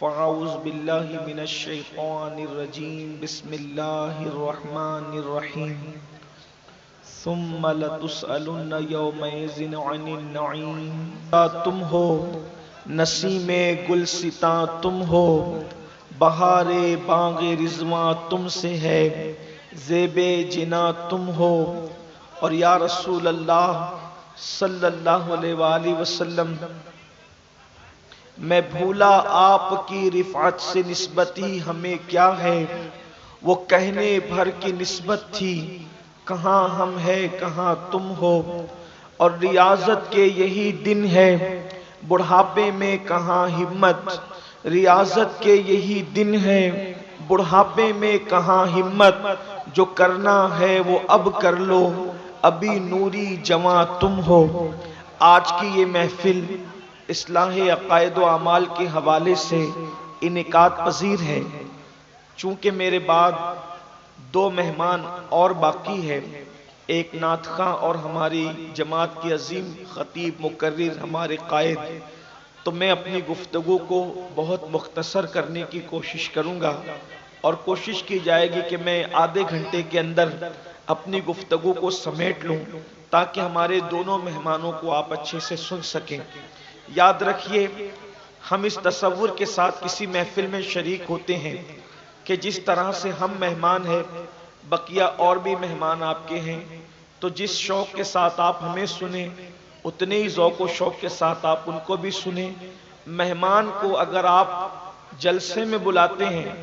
فاعوذ باللہ من الشیطان الرجیم بسم اللہ الرحمن الرحیم ثم لتسألن یومئذ عن النعیم تم ہو نسیم گلستاں تم ہو بہار باغ رضواں تم سے ہے زیب جنا تم ہو اور یا رسول اللہ صلی اللہ علیہ وآلہ وسلم میں بھولا آپ کی رفعت سے نسبت ہی ہمیں کیا ہے، وہ کہنے بھر کی نسبت تھی کہاں ہم ہے کہاں تم ہو، اور ریاضت کے یہی دن ہے بڑھاپے میں کہاں ہمت، ریاضت کے یہی دن ہے بڑھاپے میں کہاں ہمت، جو کرنا ہے وہ اب کر لو ابھی نوری جواں تم ہو۔ آج کی یہ محفل اصلاح عقائد و اعمال کے حوالے سے انعقاد پذیر ہے۔ چونکہ میرے بعد دو مہمان اور باقی ہے، ایک نعت خواں اور ہماری جماعت کی عظیم خطیب مقرر ہمارے قائد، تو میں اپنی گفتگو کو بہت مختصر کرنے کی کوشش کروں گا اور کوشش کی جائے گی کہ میں آدھے گھنٹے کے اندر اپنی گفتگو کو سمیٹ لوں تاکہ ہمارے دونوں مہمانوں کو آپ اچھے سے سن سکیں۔ یاد رکھیے، ہم اس تصور کے ساتھ کسی محفل میں شریک ہوتے ہیں کہ جس طرح سے ہم مہمان ہیں بقیہ اور بھی مہمان آپ کے ہیں، تو جس شوق کے ساتھ آپ ہمیں سنیں اتنے ہی ذوق و شوق کے ساتھ آپ ان کو بھی سنیں۔ مہمان کو اگر آپ جلسے میں بلاتے ہیں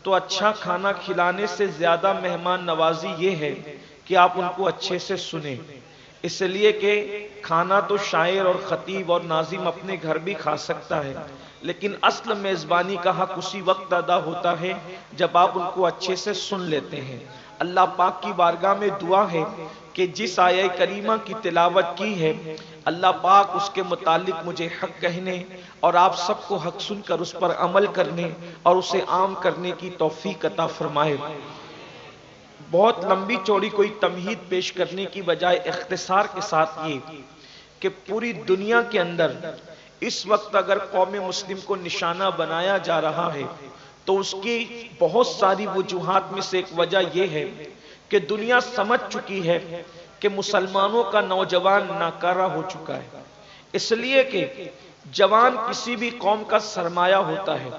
تو اچھا کھانا کھلانے سے زیادہ مہمان نوازی یہ ہے کہ آپ ان کو اچھے سے سنیں، اس لیے کہ کھانا تو شاعر اور خطیب اور ناظم اپنے گھر بھی کھا سکتا ہے، لیکن اصل میزبانی کا حق اسی وقت ادا ہوتا ہے جب آپ ان کو اچھے سے سن لیتے ہیں۔ اللہ پاک کی بارگاہ میں دعا ہے کہ جس آیہ کریمہ کی تلاوت کی ہے اللہ پاک اس کے متعلق مجھے حق کہنے اور آپ سب کو حق سن کر اس پر عمل کرنے اور اسے عام کرنے کی توفیق عطا فرمائے۔ بہت لمبی چوڑی کوئی تمہید پیش کرنے کی بجائے اختصار کے ساتھ یہ کہ پوری دنیا کے اندر اس وقت اگر قوم مسلم کو نشانہ بنایا جا رہا ہے تو اس کی بہت ساری وجوہات میں سے ایک وجہ یہ ہے کہ دنیا سمجھ چکی ہے کہ مسلمانوں کا نوجوان ناکارہ ہو چکا ہے، اس لیے کہ جوان کسی بھی قوم کا سرمایہ ہوتا ہے۔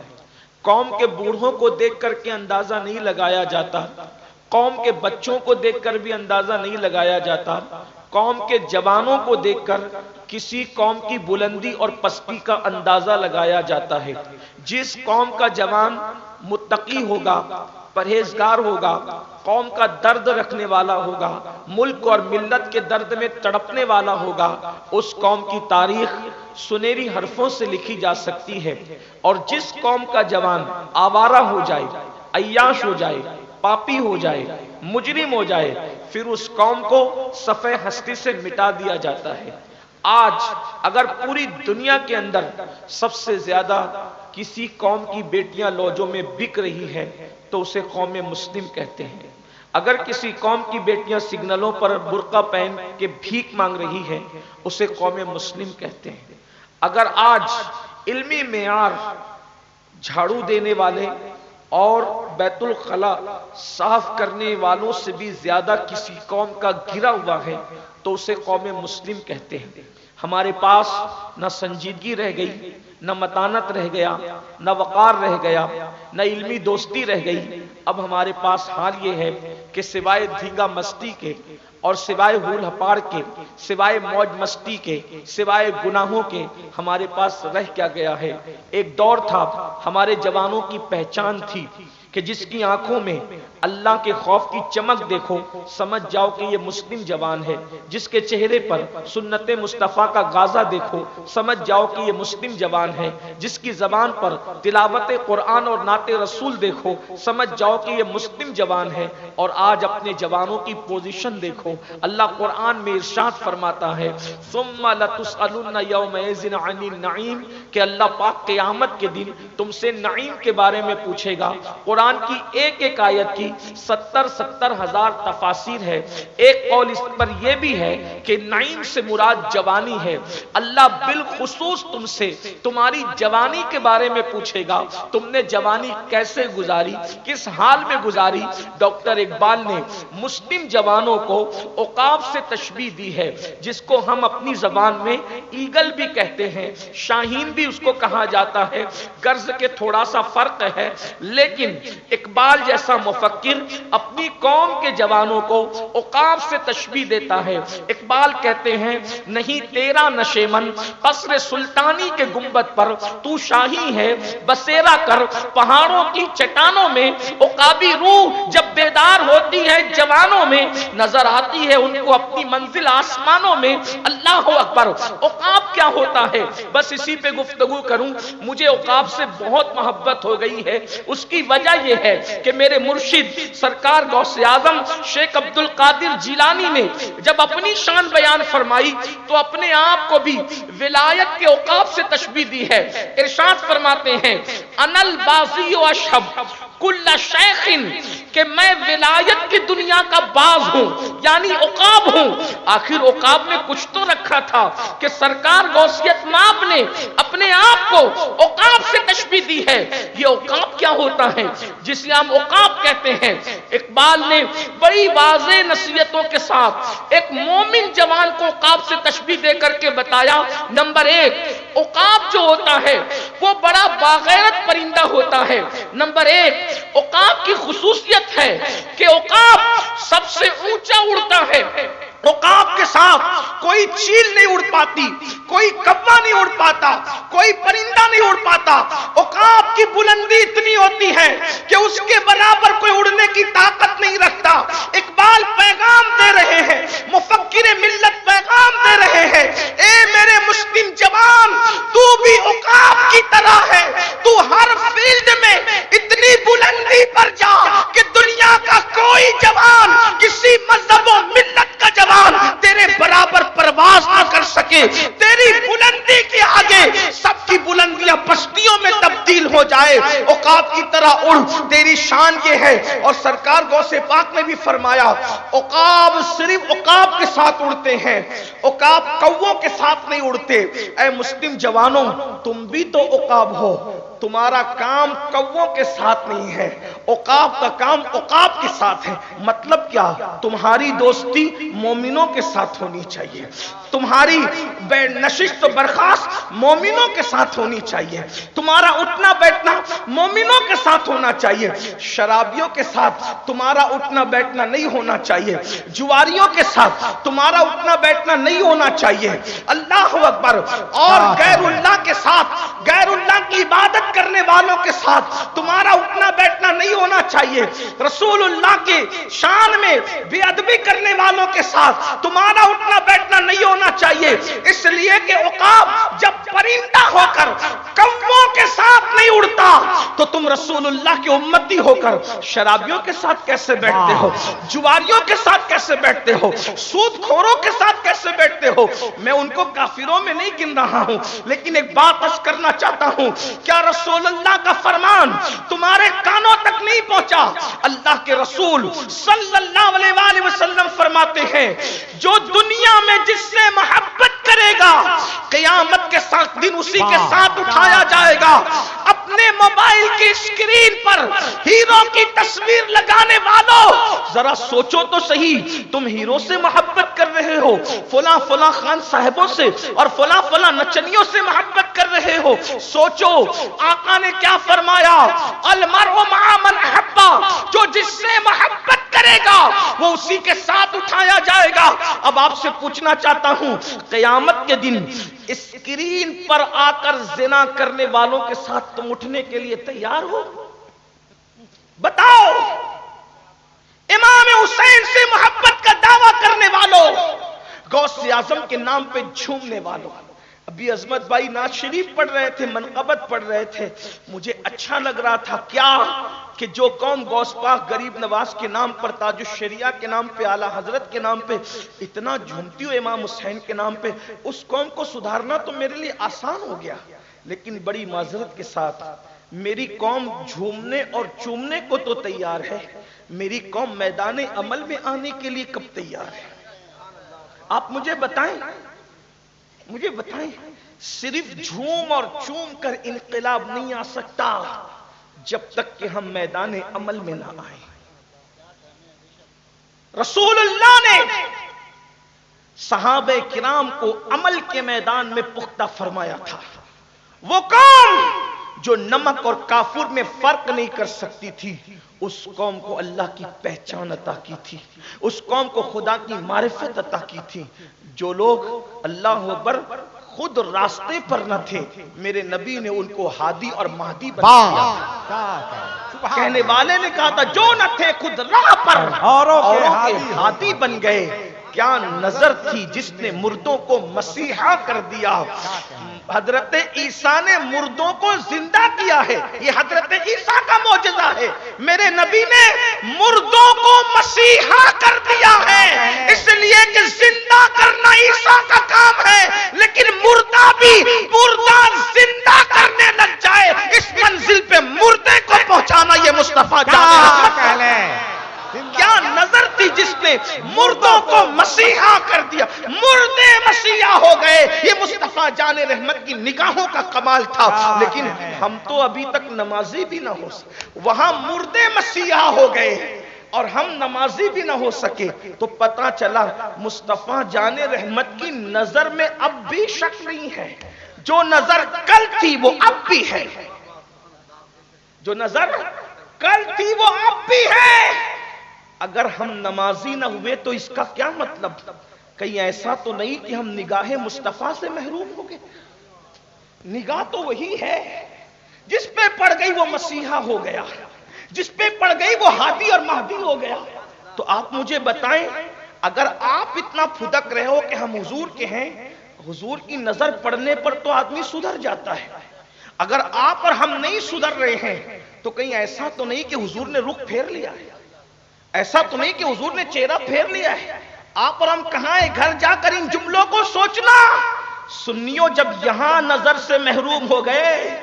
قوم کے بوڑھوں کو دیکھ کر کے اندازہ نہیں لگایا جاتا، قوم کے بچوں کو دیکھ کر بھی اندازہ نہیں لگایا جاتا، قوم کے جوانوں کو دیکھ کر کسی قوم کی بلندی اور پستی کا اندازہ لگایا جاتا ہے۔ جس قوم کا جوان متقی ہوگا، پرہیزگار ہوگا، قوم کا درد رکھنے والا ہوگا، ملک اور ملت کے درد میں تڑپنے والا ہوگا، اس قوم کی تاریخ سنہری حرفوں سے لکھی جا سکتی ہے۔ اور جس قوم کا جوان آوارہ ہو جائے، عیاش ہو جائے، پاپی ہو جائے، مجرم ہو جائے، پھر اس قوم کو صفحہ ہستی سے مٹا دیا جاتا ہے۔ آج اگر پوری دنیا کے اندر سب سے زیادہ کسی قوم کی بیٹیاں لوجوں میں بک رہی ہیں تو اسے قوم مسلم کہتے ہیں۔ اگر کسی قوم کی بیٹیاں سگنلوں پر برقع پہن کے بھیک مانگ رہی ہیں اسے قوم مسلم کہتے ہیں۔ اگر آج علمی معیار جھاڑو دینے والے اور بیت الخلا صاف کرنے والوں سے بھی زیادہ کسی قوم کا گرا ہوا ہے تو اسے قوم مسلم کہتے ہیں۔ ہمارے پاس نہ سنجیدگی رہ گئی، نہ متانت رہ گیا، نہ وقار رہ گیا، نہ علمی دوستی رہ گئی۔ اب ہمارے پاس حال یہ ہے کہ سوائے دھینگا مستی کے اور سوائے ہول ہپاڑ کے، سوائے موج مستی کے، سوائے گناہوں کے ہمارے پاس رہ کیا گیا ہے۔ ایک دور تھا ہمارے جوانوں کی پہچان تھی کہ جس کی آنکھوں میں اللہ کے خوف کی چمک دیکھو سمجھ جاؤ کہ یہ مسلم جوان ہے، جس کے چہرے پر سنت مصطفیٰ کا غازہ دیکھو سمجھ جاؤ کہ یہ مسلم جوان ہے، جس کی زبان پر تلاوت قرآن اور نعت رسول دیکھو سمجھ جاؤ کہ یہ مسلم جوان ہے۔ اور آج اپنے جوانوں کی پوزیشن دیکھو، اللہ قرآن میں ارشاد فرماتا ہے ثم لتسألن یومئذ عن النعیم کہ اللہ پاک قیامت کے دن تم سے نعیم کے بارے میں پوچھے گا۔ قرآن قرآن کی ایک ایک آیت کی 70 ہزار تفاسیر ہے۔ ایک قول اس پر یہ بھی ہے کہ نعیم سے مراد جوانی ہے۔ اللہ بالخصوص تم سے تمہاری جوانی کے بارے میں پوچھے گا، تم نے جوانی کیسے گزاری، کس حال میں گزاری۔ ڈاکٹر اقبال نے مسلم جوانوں کو عقاب سے تشبیہ دی ہے، جس کو ہم اپنی زبان میں ایگل بھی کہتے ہیں، شاہین بھی اس کو کہا جاتا ہے، غرض کے تھوڑا سا فرق ہے، لیکن اقبال جیسا مفکر اپنی قوم کے جوانوں کو عقاب سے تشبیہ دیتا ہے۔ اقبال کہتے ہیں نہیں تیرا نشیمن قصر سلطانی کے گنبد پر تو شاہی ہے، بسیرا کر پہاڑوں کی چٹانوں میں، عقابی روح جب بیدار ہوتی ہے جوانوں میں، نظر آتی ہے ان کو اپنی منزل آسمانوں میں۔ اللہ اکبر! عقاب کیا ہوتا ہے؟ بس اسی پہ گفتگو کروں۔ مجھے عقاب سے بہت محبت ہو گئی ہے، اس کی وجہ یہ ہے کہ میرے مرشد سرکار غوث اعظم شیخ عبد القادر جیلانی نے جب اپنی شان بیان فرمائی تو اپنے آپ کو بھی ولایت کے عقاب سے تشبیہ دی ہے۔ ارشاد فرماتے ہیں انا البازی و اشہب کل شیخ، کہ میں ولایت کی دنیا کا باز ہوں، یعنی عقاب ہوں۔ آخر عقاب میں کچھ تو رکھا تھا کہ سرکار غوثیت مآب نے اپنے آپ کو عقاب سے تشبیہ دی ہے۔ یہ عقاب کیا ہوتا ہے جسے ہم عقاب کہتے ہیں؟ اقبال نے بڑی واضح نصیحتوں کے ساتھ ایک مومن جوان کو عقاب سے تشبیہ دے کر کے بتایا۔ نمبر ایک، عقاب جو ہوتا ہے وہ بڑا باغیرت پرندہ ہوتا ہے۔ نمبر ایک، عقاب کی خصوصیت ہے کہ عقاب سب سے اونچا اڑتا ہے۔ عقاب کے ساتھ کوئی چیل نہیں اڑ پاتی، کوئی کوا نہیں اڑ پاتا، کوئی پرندہ نہیں اڑ پاتا۔ عقاب کی بلندی اتنی ہوتی ہے کہ اس کے برابر کوئی اڑنے کی طاقت نہیں رکھتا۔ اقبال پیغام دے رہے ہیں، مفکر ملت پیغام دے رہے ہیں، اے میرے مسلم جوان، تو بھی عقاب کی طرح ہے، تو ہر فیلڈ میں اتنی بلندی پر جا کہ دنیا کا کوئی جوان، کسی مذہب و ملت کا جوان تیرے برابر پرواز نہ کر سکے۔ تیری بلندی کے آگے سب کی بلندیاں پستیوں میں تبدیل ہو جائے۔ عقاب کی طرح اڑ، تیری شان یہ ہے۔ اور سرکار غوث پاک نے بھی فرمایا عقاب صرف عقاب کے ساتھ اڑتے ہیں، عقاب کووں کے ساتھ نہیں اڑتے۔ اے مسلم جوانوں، تم بھی تو عقاب ہو، تمہارا کام کووں کے ساتھ نہیں ہے، عقاب کا کام عقاب کے ساتھ ہے۔ مطلب کیا؟ تمہاری دوستی مومنوں کے ساتھ ہونی چاہیے، تمہاری نشست و برخاست مومنوں کے ساتھ ہونی چاہیے، تمہارا اٹھنا بیٹھنا مومنوں کے ساتھ ہونا چاہیے۔ شرابیوں کے ساتھ تمہارا اٹھنا بیٹھنا نہیں ہونا چاہیے، جواریوں کے ساتھ تمہارا اٹھنا بیٹھنا نہیں ہونا چاہیے۔ اللہ اکبر! اور غیر اللہ کے ساتھ، غیر اللہ کی عبادت کرنے والوں کے ساتھ تمہارا اٹھنا بیٹھنا نہیں ہونا چاہیے۔ رسول اللہ کے شان میں بے ادبی کرنے والوں کے ساتھ تمہارا اٹھنا بیٹھنا نہیں ہونا چاہیے، اس لیے کہ عقاب جب پرندہ ہو کر کووں کے ساتھ نہیں اڑتا تو تم رسول اللہ کی امتی ہو کر شرابیوں کے ساتھ کیسے بیٹھتے ہو، جواریوں کے ساتھ کیسے بیٹھتے ہو، سود خوروں کے ساتھ کیسے بیٹھتے ہو؟ میں ان کو کافروں میں نہیں گن رہا ہوں، لیکن ایک بات عرض کرنا چاہتا ہوں، کیا رسول اللہ کا فرمان تمہارے کانوں تک نہیں پہنچا؟ اللہ کے رسول صلی اللہ علیہ وآلہ وسلم فرماتے ہیں جو دنیا میں جس سے محبت کرے گا قیامت کے ساتھ دن اسی کے ساتھ اٹھایا جائے گا۔ اپنے موبائل کی اسکرین پر ہیرو کی تصویر لگانے والوں، ذرا سوچو تو صحیح، تم ہیرو سے محبت کر رہے ہو، فلاں فلاں خان صاحبوں سے اور فلاں فلاں نچنیوں سے محبت کر رہے ہو۔ سوچو آقا نے کیا فرمایا، المرء مع من احب، جو جس سے محبت کرے گا وہ اسی کے ساتھ اٹھایا جائے گا۔ اب آپ سے پوچھنا چاہتا ہوں، قیامت کے دن اسکرین پر آ کر زنا کرنے والوں کے ساتھ تم اٹھنے کے لیے تیار ہو؟ بتاؤ۔ امام حسین سے محبت کا دعویٰ کرنے والوں، غوث اعظم کے نام پہ جھومنے والوں۔ ابھی عظمت بھائی نعت شریف پڑھ رہے تھے، منقبت پڑھ رہے تھے، مجھے اچھا لگ رہا تھا کیا کہ جو قوم غوث پاک غریب نواز کے نام پر، تاج الشریعہ کے نام پہ، اعلیٰ حضرت کے نام پہ اتنا جھومتی ہو امام حسین کے نام پہ، اس قوم کو سدھارنا تو میرے لیے آسان ہو گیا۔ لیکن بڑی معذرت کے ساتھ میری قوم جھومنے اور چومنے کو تو تیار ہے، میری قوم میدان عمل میں آنے کے لیے کب تیار ہے؟ آپ مجھے بتائیں، صرف جھوم اور چوم کر انقلاب نہیں آ سکتا جب تک کہ ہم میدان عمل میں نہ آئیں۔ رسول اللہ نے صحابہ کرام کو عمل کے میدان میں پختہ فرمایا تھا۔ وہ قوم جو نمک اور کافور میں فرق نہیں کر سکتی تھی، اس قوم کو اللہ کی پہچان عطا کی تھی، اس قوم کو خدا کی معرفت عطا کی تھی۔ جو لوگ اللہ اکبر خود راستے پر نہ تھے، میرے نبی نے ان کو ہادی اور مہدی بنا دیا۔ کہنے والے نے کہا تھا جو نہ تھے خود راہ پر اوروں کے ہادی بن گئے۔ کیا نظر تھی جس نے مردوں کو مسیحا کر دیا۔ حضرت عیسیٰ نے مردوں کو زندہ کیا ہے، یہ حضرت عیسیٰ کا معجزہ ہے۔ میرے نبی نے مردوں کو مسیحا کر دیا ہے، اس لیے کہ زندہ کرنا عیسیٰ کا کام ہے، لیکن مردہ بھی مردہ زندہ کرنے لگ جائے، اس منزل پہ مردے کو پہنچانا یہ مصطفیٰ جانے رحمت ہے۔ کیا نظر تھی جس نے مردوں کو مسیحا کر دیا، مردے مسیحا ہو گئے، یہ مصطفیٰ جان رحمت کی نگاہوں کا کمال تھا۔ لیکن ہم تو ابھی تک نمازی بھی نہ ہو سکے، وہاں مردے مسیحا ہو گئے اور ہم نمازی بھی نہ ہو سکے، تو پتا چلا مصطفیٰ جان رحمت کی نظر میں اب بھی شک نہیں ہے۔ جو نظر کل تھی وہ اب بھی ہے، جو نظر کل تھی وہ اب بھی ہے۔ اگر ہم نمازی نہ ہوئے تو اس کا کیا مطلب؟ کہیں ایسا تو نہیں کہ ہم نگاہ مصطفیٰ سے محروم ہو گئے؟ نگاہ تو وہی ہے، جس پہ پڑ گئی وہ مسیحا ہو گیا، جس پہ پڑ گئی وہ ہادی اور مہدی ہو گیا۔ تو آپ مجھے بتائیں، اگر آپ اتنا پھدک رہے ہو کہ ہم حضور کے ہیں، حضور کی نظر پڑنے پر تو آدمی سدھر جاتا ہے۔ اگر آپ اور ہم نہیں سدھر رہے ہیں تو کہیں ایسا تو نہیں کہ حضور نے رخ پھیر لیا ہے، ایسا تو نہیں کہ حضور نے چہرہ پھیر لیا ہے۔ آپ اور ہم کہاں ہیں؟ گھر جا کر ان جملوں کو سوچنا۔ سنیوں جب یہاں نظر سے محروم ہو گئے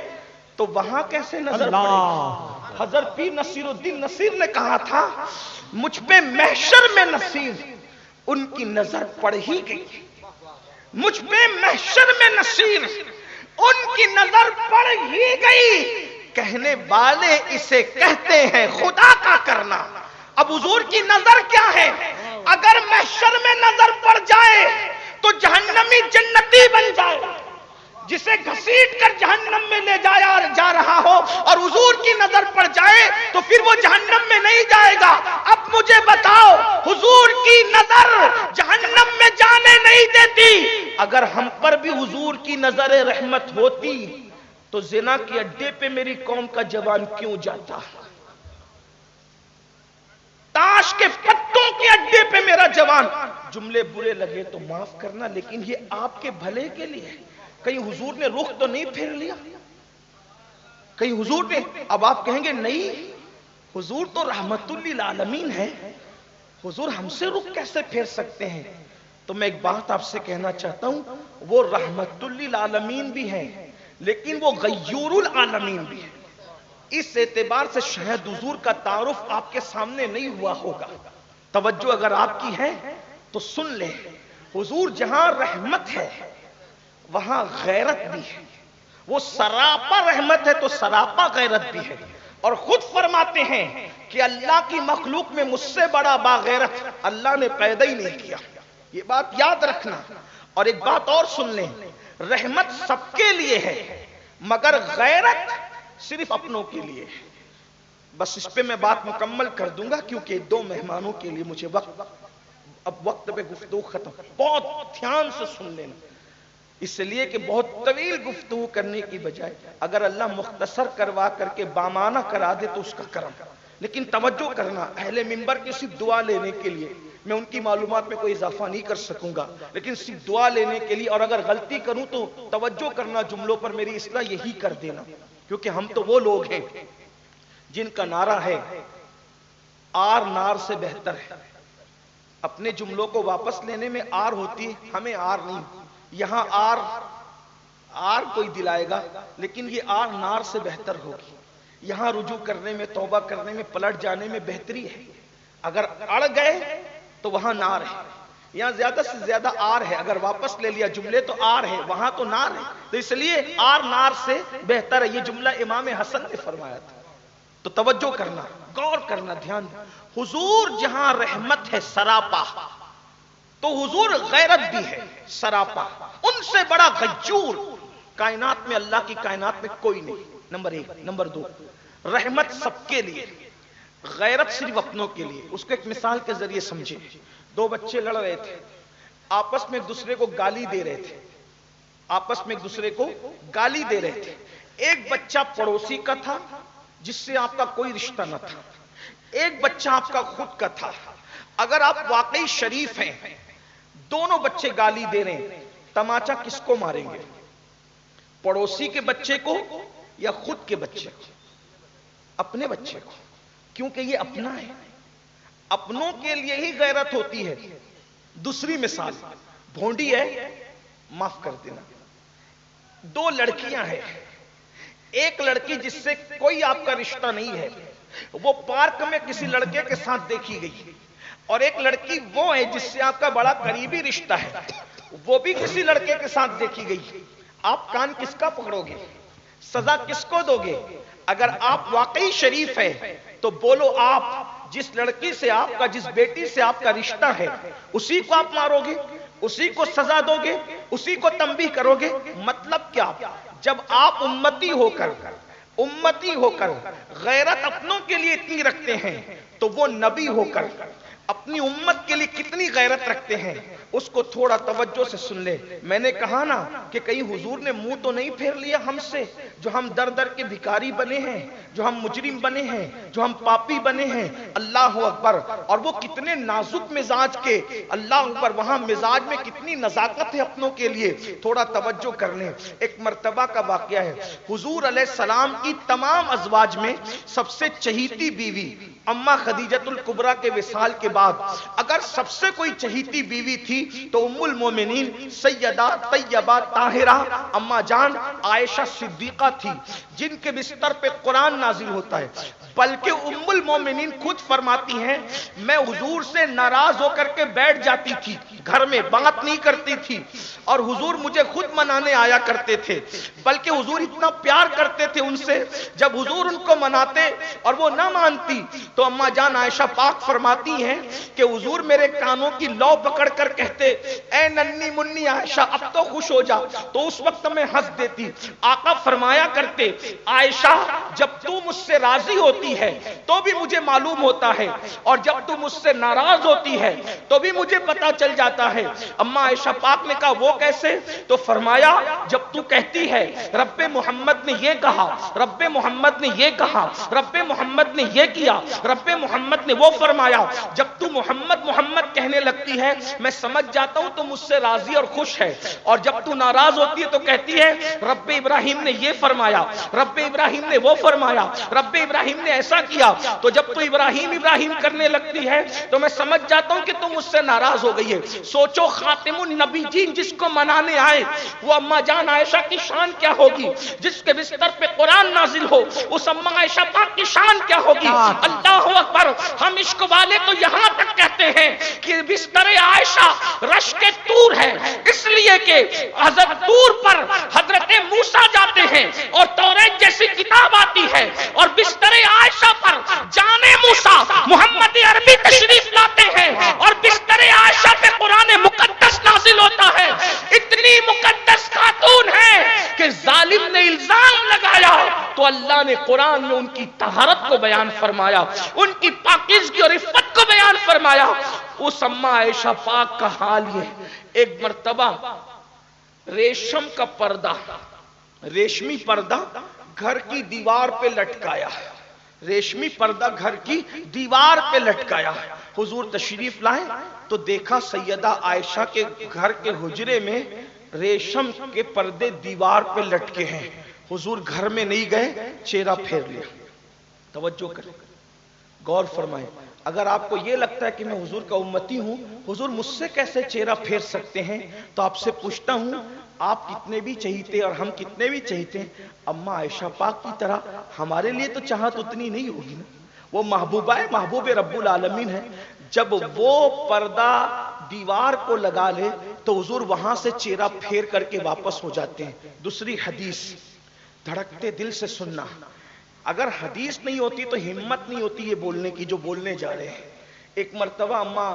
تو وہاں کیسے نظر پڑے؟ حضرت پیر نصیر الدین نصیر نے کہا تھا، مجھ پہ محشر میں نصیر ان کی نظر پڑ ہی گئی، مجھ پہ محشر میں نصیر ان کی نظر پڑ ہی گئی۔ کہنے والے اسے کہتے ہیں خدا کا کرنا۔ اب حضور کی نظر کیا ہے؟ اگر محشر میں نظر پڑ جائے تو جہنمی جنتی بن جائے، جسے گھسیٹ کر جہنم میں لے جا رہا ہو، اور حضور کی نظر پڑ جائے تو پھر وہ جہنم میں نہیں جائے گا۔ اب مجھے بتاؤ، حضور کی نظر جہنم میں جانے نہیں دیتی، اگر ہم پر بھی حضور کی نظر رحمت ہوتی تو زنا کے اڈے پہ میری قوم کا جوان کیوں جاتا؟ تاش کے پتوں کے اڈے پہ میرا جوان، جملے برے لگے تو معاف کرنا، لیکن یہ آپ کے بھلے کے لیے ہے۔ کہیں حضور نے رخ تو نہیں پھیر لیا؟ کہیں حضور نے، اب آپ کہیں گے نہیں، حضور تو رحمت للعالمین ہے، حضور ہم سے رخ کیسے پھیر سکتے ہیں؟ تو میں ایک بات آپ سے کہنا چاہتا ہوں، وہ رحمت للعالمین بھی ہیں لیکن وہ غیور العالمین بھی ہے۔ اس اعتبار سے شاید حضور کا تعارف آپ کے سامنے نہیں ہوا ہوگا۔ توجہ اگر آپ کی ہے تو سن لیں، حضور جہاں رحمت ہے وہاں غیرت بھی ہے، وہ سراپا رحمت ہے تو سراپا غیرت بھی ہے، اور خود فرماتے ہیں کہ اللہ کی مخلوق میں مجھ سے بڑا باغیرت اللہ نے پیدا ہی نہیں کیا۔ یہ بات یاد رکھنا۔ اور ایک بات اور سن لیں، رحمت سب کے لیے ہے مگر غیرت صرف اپنوں کے لیے۔ بس اس پہ میں بات مکمل کر دوں گا کیونکہ دو مہمانوں کے لیے مجھے وقت پہ گفتگو ختم۔ بہت دھیان سے سن لینا، اس لیے کہ بہت طویل گفتگو کرنے کی بجائے اگر اللہ مختصر کروا کر کے بامانہ کرا دے تو اس کا کرم۔ لیکن توجہ کرنا، اہل منبر کی صرف دعا لینے کے لیے، میں ان کی معلومات میں کوئی اضافہ نہیں کر سکوں گا، لیکن صرف دعا لینے کے لیے، اور اگر غلطی کروں تو توجہ کرنا جملوں پر، میری اصلاح یہی کر دینا، کیونکہ ہم تو وہ لوگ ہیں جن کا نعرہ ہے آر نار سے بہتر ہے۔ اپنے جملوں کو واپس لینے میں آر ہوتی ہے، ہمیں آر نہیں، یہاں آر آر کوئی دلائے گا، لیکن یہ آر نار سے بہتر ہوگی. یہاں رجوع کرنے میں، توبہ کرنے میں، پلٹ جانے میں بہتری ہے. اگر اڑ گئے تو وہاں نار ہے. یہاں زیادہ سے زیادہ آر ہے، اگر واپس لے لیا جملے تو آر ہے، وہاں تو نار ہے. تو اس لیے آر نار سے بہتر ہے. یہ جملہ امام حسن نے فرمایا تھا. تو توجہ کرنا، غور کرنا، دھیان. حضور جہاں رحمت ہے سراپا، تو حضور غیرت بھی ہے سراپا. ان سے بڑا غیور کائنات میں، اللہ کی کائنات میں کوئی نہیں. نمبر ایک. نمبر دو، رحمت سب کے لیے، غیرت صرف اپنوں کے لیے. اس کو ایک مثال کے ذریعے سمجھے. دو بچے لڑ رہے تھے، آپس میں ایک دوسرے کو گالی دے رہے تھے. آپس میں ایک دوسرے کو گالی دے رہے تھے. ایک بچہ پڑوسی کا تھا جس سے آپ کا کوئی رشتہ نہ تھا، ایک بچہ آپ کا خود کا تھا. اگر آپ واقعی شریف ہیں، دونوں بچے گالی دے رہے ہیں، تماچا کس کو ماریں گے؟ پڑوسی کے بچے کو یا خود کے بچے کو؟ اپنے بچے کو، کیونکہ یہ اپنا ہے. اپنوں کے لیے ہی غیرت ہوتی ہے. دوسری مثال، بھونڈی ہے، معاف کر دینا. دو لڑکیاں ہیں، ایک لڑکی جس سے کوئی آپ کا رشتہ نہیں ہے، وہ پارک میں کسی لڑکے کے ساتھ دیکھی گئی. اور ایک لڑکی وہ ہے جس سے آپ کا بڑا قریبی رشتہ ہے، وہ بھی کسی لڑکے کے ساتھ دیکھی گئی. آپ کان کس کا پکڑو گے؟ سزا کس کو دو گے؟ اگر آپ واقعی شریف ہیں تو بولو، آپ جس لڑکی سے، آپ کا جس بیٹی سے آپ کا رشتہ ہے، اسی کو آپ مارو گے، اسی کو سزا دو گے، اسی کو تنبیہ کرو گے. مطلب کیا؟ جب آپ امتی ہو کر غیرت اپنوں کے لیے اتنی رکھتے ہیں، تو وہ نبی ہو کر اپنی امت کے لیے کتنی غیرت رکھتے ہیں، اس کو تھوڑا توجہ سے سن لے. میں نے کہا نا کہ کہیں حضور نے منہ تو نہیں پھیر لیا ہم سے، جو ہم در در کے بھکاری بنے ہیں، جو ہم مجرم بنے ہیں، جو ہم پاپی بنے ہیں. اللہ اکبر. اور وہ کتنے نازک مزاج کے، اللہ اکبر. وہاں مزاج میں کتنی نزاکت ہے اپنوں کے لیے. تھوڑا توجہ کر لیں. ایک مرتبہ کا واقعہ ہے. حضور علیہ السلام کی تمام ازواج میں سب سے چہیتی بیوی اما خدیجۃ الکبریٰ کے وصال کے بعد اگر سب سے کوئی چہیتی بیوی تھی تو ام المومنین سیدہ طیبہ طاہرہ اما جان عائشہ صدیقہ تھی، جن کے بستر پہ قرآن نازل ہوتا ہے. بلکہ ام المومنین خود فرماتی ہیں، میں حضور سے ناراض ہو کر کے بیٹھ جاتی تھی، گھر میں بات نہیں کرتی تھی، اور حضور مجھے خود منانے آیا کرتے تھے. بلکہ حضور اتنا پیار کرتے تھے ان سے، جب حضور ان کو مناتے اور وہ نہ مانتی تو اما جان عائشہ پاک فرماتی ہیں کہ حضور میرے کانوں کی لو پکڑ کر کہتے، اے ننی منی عائشہ اب تو خوش ہو جا. تو اس وقت میں ہنس دیتی. آقا فرمایا کرتے، عائشہ جب تو مجھ سے راضی ہوتی ہے تو بھی مجھے معلوم ہوتا ہے، اور جب تو مجھ سے ناراض ہوتی ہے تو بھی مجھے پتا چل جاتا ہے. اما عائشہ پاک نے کہا وہ کیسے؟ تو فرمایا جب تو کہتی ہے رب محمد نے یہ کہا، رب محمد نے یہ کہا، رب محمد نے یہ کیا، رب محمد نے وہ فرمایا، جب تو محمد محمد کہنے لگتی ہے میں سمجھ جاتا ہوں تو مجھ سے راضی اور خوش ہے. اور جب تو ناراض ہوتی ہے تو کہتی ہے رب ابراہیم نے یہ فرمایا، رب ابراہیم نے وہ فرمایا، رب ابراہیم نے ایسا کیا. تو جب تو ابراہیم ابراہیم کرنے لگتی ہے تو میں سمجھ جاتا ہوں کہ تم مجھ سے ناراض ہو گئی ہے. سوچو خاتم النبی جین جس کو منانے آئے وہ اما جان عائشہ کی شان کیا ہوگی؟ جس کے بستر پہ قرآن نازل ہو اس اما عائشہ پاک کی شان کیا ہوگی؟ اللہ اکبر. ہم عشق والے تو یہاں تک کہتے ہیں کہ بستر عائشہ رشک طور ہے، اس لیے کہ حضرت طور پر حضرت موسیٰ جاتے ہیں اور توریت جیسی کتاب آتی ہے، اور بستر عائشہ پر جان موسیٰ محمد عربی تشریف لاتے ہیں، اور بستر عائشہ پہ قرآن مقدس نازل ہوتا ہے. اتنی مقدس خاتون ہے کہ ظالم نے الزام لگایا تو اللہ نے قرآن میں ان کی طہارت کو بیان فرمایا، ان کی پاکیزگی اور عفت کو بیان فرمایا. اس اما عائشہ پاک کا حال یہ. ایک مرتبہ ریشم کا پردہ، ریشمی پردہ گھر کی دیوار پہ لٹکایا، ریشمی پردہ گھر کی دیوار پہ لٹکایا. حضور تشریف لائے تو دیکھا سیدہ عائشہ کے گھر کے حجرے میں ریشم کے پردے دیوار پہ لٹکے ہیں. حضور گھر میں نہیں گئے، چہرہ پھیر لیا. توجہ کریں، غور فرمائیں. اگر آپ کو یہ لگتا ہے کہ میں حضور کا امتی ہوں، حضور مجھ سے کیسے چہرہ پھیر سکتے ہیں، تو آپ سے پوچھتا ہوں آپ کتنے بھی چہیتے اور ہم کتنے بھی چہیتے ہیں، اما عائشہ پاک کی طرح ہمارے لیے تو چاہت اتنی نہیں ہوگی نا. وہ محبوبہ ہے، محبوب رب العالمین ہے. جب وہ پردہ دیوار کو لگا لے تو حضور وہاں سے چہرہ پھیر کر کے واپس ہو جاتے ہیں. دوسری حدیث دھڑکتے دل سے سننا. اگر حدیث نہیں ہوتی تو ہمت نہیں ہوتی یہ بولنے کی جو بولنے جا رہے ہیں. ایک مرتبہ اماں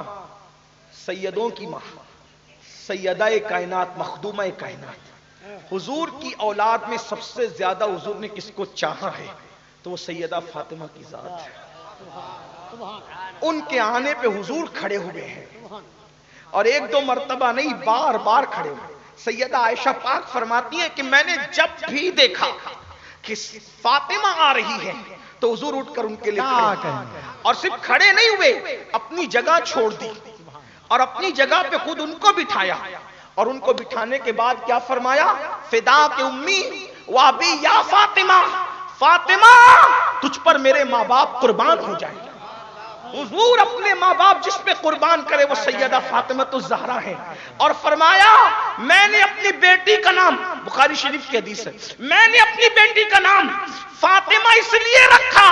سیدوں کی ماں، سیدہ کائنات، مخدومہ کائنات، حضور کی اولاد میں سب سے زیادہ حضور نے کس کو چاہا ہے تو وہ سیدہ فاطمہ کی ذات ہے. ان کے آنے پہ حضور کھڑے ہوئے ہیں اور ایک دو مرتبہ نہیں، بار بار کھڑے ہوئے. سیدہ عائشہ پاک فرماتی ہیں کہ میں نے جب بھی دیکھا کہ فاطمہ آ رہی ہے تو حضور اٹھ کر ان کے لیے کھڑے، اور صرف کھڑے نہیں ہوئے، اپنی جگہ چھوڑ دی اور اپنی جگہ پہ خود ان کو بٹھایا. اور ان کو بٹھانے کے بعد کیا فرمایا؟ فدا کے امی و ابی یا فاطمہ، فاطمہ تجھ پر میرے ماں باپ قربان ہو جائیں. حضور اپنے ماں باپ جس پہ قربان کرے وہ سیدہ فاطمہ الزہرا ہے. اور فرمایا میں نے اپنی بیٹی کا نام، بخاری شریف کی حدیث ہے، میں نے اپنی بیٹی کا نام فاطمہ اس لیے رکھا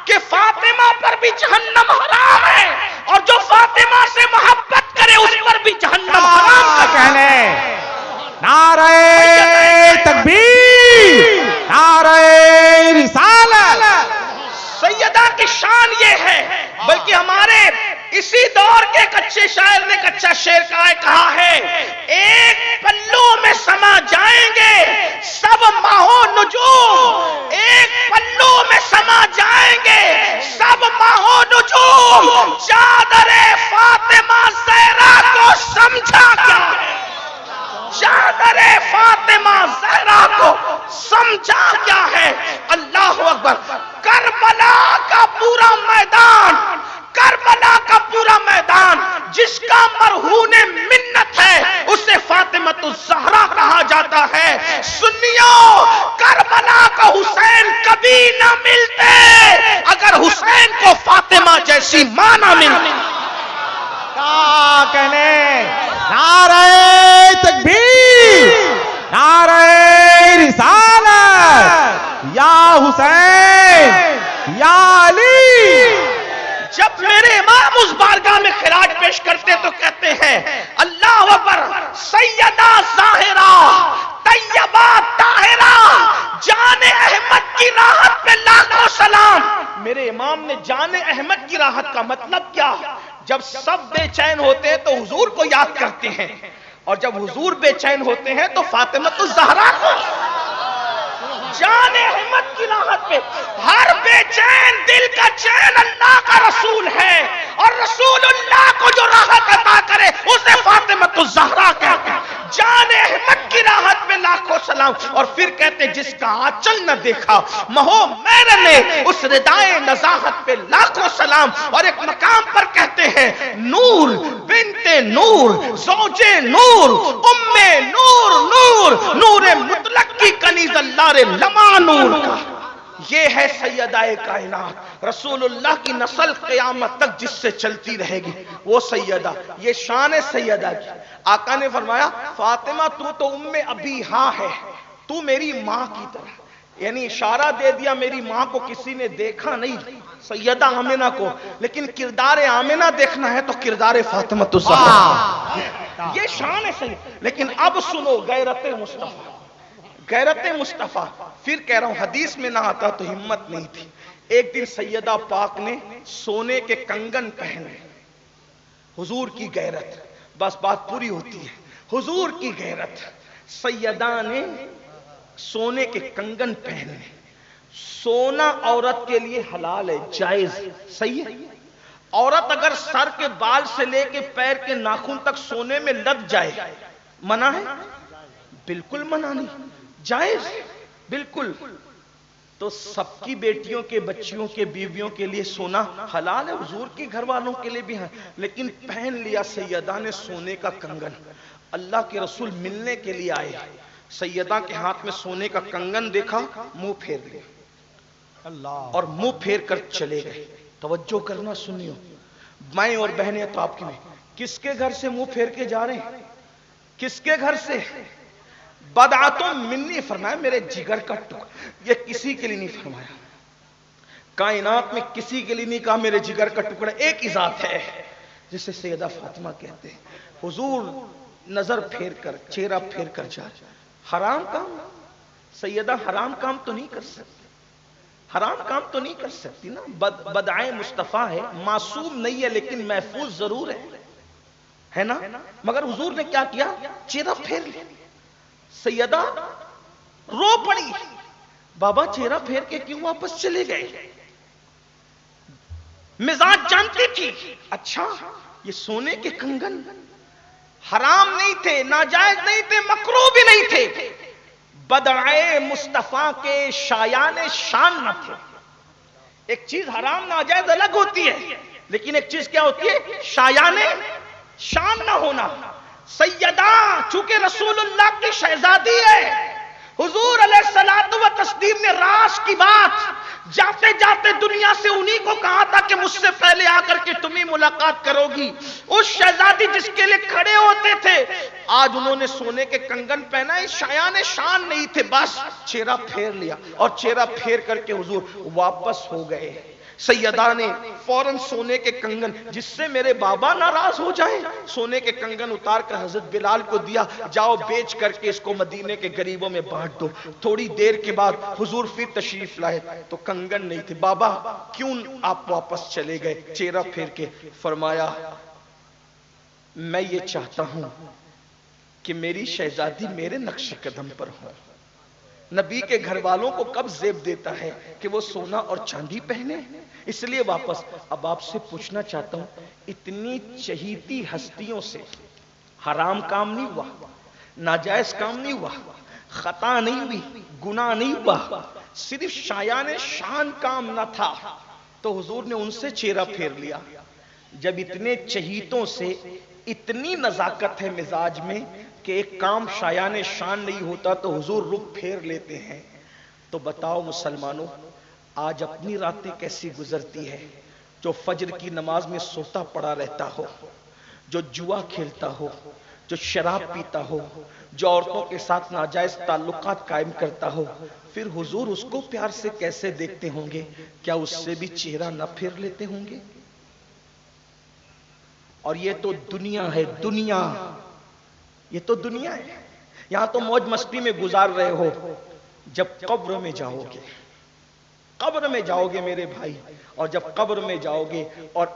کہ فاطمہ پر بھی جہنم حرام ہے اور جو فاطمہ سے محبت کرے اس پر بھی جہنم حرام ہے. کہنے نعرہ تکبیر، نعرہ رسالت. سیدہ کی شان یہ ہے، بلکہ ہمارے اسی دور کے کچے شاعر نے کچا شعر کہا ہے، ایک پلو میں سما جائیں گے سب ماہ و نجوم، ایک پلو میں سما جائیں گے سب ماہ و نجوم. چادر فاطمہ زہرا کو سمجھا کیا ہے؟ چادر فاطمہ زہرا کو سمجھا کیا ہے؟ اللہ اکبر. کربلا کا پورا میدان، کربلا کا پورا میدان جس کا مرہون منت ہے اسے فاطمہ الزہرا کہا جاتا ہے. سنیو، کربلا کا حسین کبھی نہ ملتے اگر حسین کو فاطمہ جیسی ماں نہ ملتی. کیا کہنے نعرہ تکبیر، نعرہ رسالت، یا حسین یا علی. جب میرے امام اس بارگاہ میں خراج پیش کرتے تو کہتے ہیں اللہ اکبر، سیدہ ظاہرہ طیبہ طاہرہ جان احمد کی راحت پہ لاکھوں سلام. میرے امام نے جان احمد کی راحت کا مطلب کیا؟ جب سب بے چین ہوتے ہیں تو حضور کو یاد کرتے ہیں، اور جب حضور بے چین ہوتے ہیں تو فاطمہ الزہرا کو. جان احمد کی راحت پہ ہر بے چین دل کا چین اللہ کا رسول ہے، اور رسول اللہ کو جو راحت عطا کرے اسے فاطمہ الزہرا کہتے ہیں. جان احمد کی راحت پہ لاکھوں سلام. اور پھر کہتے جس کا آنچل نہ دیکھا مہو میرے نے اس ردائے نزاہت پہ لاکھوں سلام. اور ایک مقام پر کہتے ہیں نور بنت نور زوج نور ام نور نور نور مطلق کی کنیز اللہ رے لما نور کا. یہ ہے سیدہ کائنات، رسول اللہ کی نسل قیامت تک جس سے چلتی رہے گی وہ سیدہ. یہ شان ہے سیدہ کی. آقا نے فرمایا فاطمہ تو ام ابی ہاں ہے، تو میری ماں کی طرح. یعنی اشارہ دے دیا میری ماں کو کسی نے دیکھا نہیں، سیدہ آمنہ کو، لیکن کردار آمنہ دیکھنا ہے تو کردار فاطمہ الزہرا. یہ شان ہے سیدہ. لیکن اب سنو غیرت مصطفیٰ، غیرت مصطفیٰ. پھر کہہ رہا ہوں حدیث میں نہ آتا تو ہمت نہیں تھی. ایک دن سیدہ پاک نے سونے کے کنگن پہنے. حضور کی غیرت، بس بات پوری ہوتی ہے. حضور کی غیرت، سیدہ نے سونے کے کنگن پہنے. سونا عورت کے لیے حلال ہے، جائز، صحیح ہے. عورت اگر سر کے بال سے لے کے پیر کے ناخن تک سونے میں لگ جائے منع ہے؟ بالکل منع نہیں، جائز بالکل. تو سب کی بیٹیوں کے بچیوں کے بیویوں کے لیے سونا حلال ہے، حضور کی گھر والوں کے لیے بھی ہے. لیکن پہن لیا سیدہ نے سونے کا کنگن. اللہ کے رسول ملنے کے لیے آئے، سیدہ کے ہاتھ میں سونے کا کنگن دیکھا، منہ پھیر لیا اور منہ پھیر کر چلے گئے. توجہ کرنا سنیو، مائیں اور بہنیں تو آپ کی میں کس کے گھر سے منہ پھیر کے جا رہے ہیں؟ کس کے گھر سے؟ بدعۃ منی فرمایا میرے جگر کا ٹکڑا. یہ کسی کے لیے نہیں فرمایا, کائنات میں کسی کے لیے نہیں کہا میرے جگر کا ٹکڑا. ایک ہی ذات ہے جسے سیدہ فاطمہ کہتے ہیں. حضور نظر پھیر کر, چہرہ پھیر کر جا رہے. حرام کام سیدہ حرام کام تو نہیں کر سکتی, حرام کام تو نہیں کر سکتی نا. بدعائے مصطفیٰ ہے, معصوم نہیں ہے لیکن محفوظ ضرور ہے نا. مگر حضور نے کیا کیا, چہرہ پھیر لیا. سیدہ رو پڑی, بابا چہرہ پھیر کے کیوں واپس چلے گئے؟ مزاج جانتی تھی. اچھا یہ سونے کے کنگن حرام نہیں تھے, ناجائز نہیں تھے, مکروہ بھی نہیں تھے, بدعائے مصطفیٰ کے شایان شان نہ تھے. ایک چیز حرام ناجائز الگ ہوتی ہے, لیکن ایک چیز کیا ہوتی ہے, شایان شان نہ ہونا. سیدہ چونکہ رسول اللہ کی شہزادی ہے, حضور علیہ الصلوۃ والتسلیم نے راز کی بات جاتے جاتے دنیا سے انہی کو کہا تھا کہ مجھ سے پہلے آ کر کے تمہیں ملاقات کرو گی. اس شہزادی جس کے لیے کھڑے ہوتے تھے, آج انہوں نے سونے کے کنگن پہنا ہے, شایان شان نہیں تھے. بس چہرہ پھیر لیا اور چہرہ پھیر کر کے حضور واپس ہو گئے. سیدہ نے فوراً سونے کے کنگن, جس سے میرے بابا ناراض ہو جائیں, سونے کے کنگن اتار کر حضرت بلال کو دیا, جاؤ بیچ کر کے اس کو مدینے کے غریبوں میں بانٹ دو. تھوڑی دیر کے بعد حضور پھر تشریف لائے تو کنگن نہیں تھے. بابا کیوں آپ واپس چلے گئے؟ چہرہ پھیر کے فرمایا میں یہ چاہتا ہوں کہ میری شہزادی میرے نقش قدم پر ہو. نبی کے گھر والوں کو کب زیب دیتا ہے کہ وہ سونا اور چاندی پہنے, اس لیے واپس. اب آپ سے پوچھنا چاہتا ہوں, اتنی چہیتی ہستیوں سے حرام کام نہیں ہوا, ناجائز کام نہیں ہوا, خطا نہیں ہوئی, گناہ نہیں ہوا, صرف شایان شان کام نہ تھا, تو حضور نے ان سے چہرہ پھیر لیا. جب اتنے چہیتوں سے اتنی نزاکت ہے مزاج میں کہ ایک کام شایان شان نہیں ہوتا تو حضور رخ پھیر لیتے ہیں, تو بتاؤ مسلمانوں آج اپنی راتیں کیسی گزرتی ہے؟ جو فجر کی نماز میں سوتا پڑا رہتا ہو, جو جوا کھیلتا ہو, جو شراب پیتا ہو, جو عورتوں کے ساتھ ناجائز تعلقات قائم کرتا ہو, پھر حضور اس کو پیار سے کیسے دیکھتے ہوں گے؟ کیا اس سے بھی چہرہ نہ پھیر لیتے ہوں گے؟ اور یہ تو دنیا ہے, دنیا, یہ تو دنیا ہے. یہاں تو موج مستی میں گزار رہے ہو. جب قبر میں جاؤ گے, قبر میں جاؤ گے میرے بھائی, اور جب قبر میں جاؤ گے اور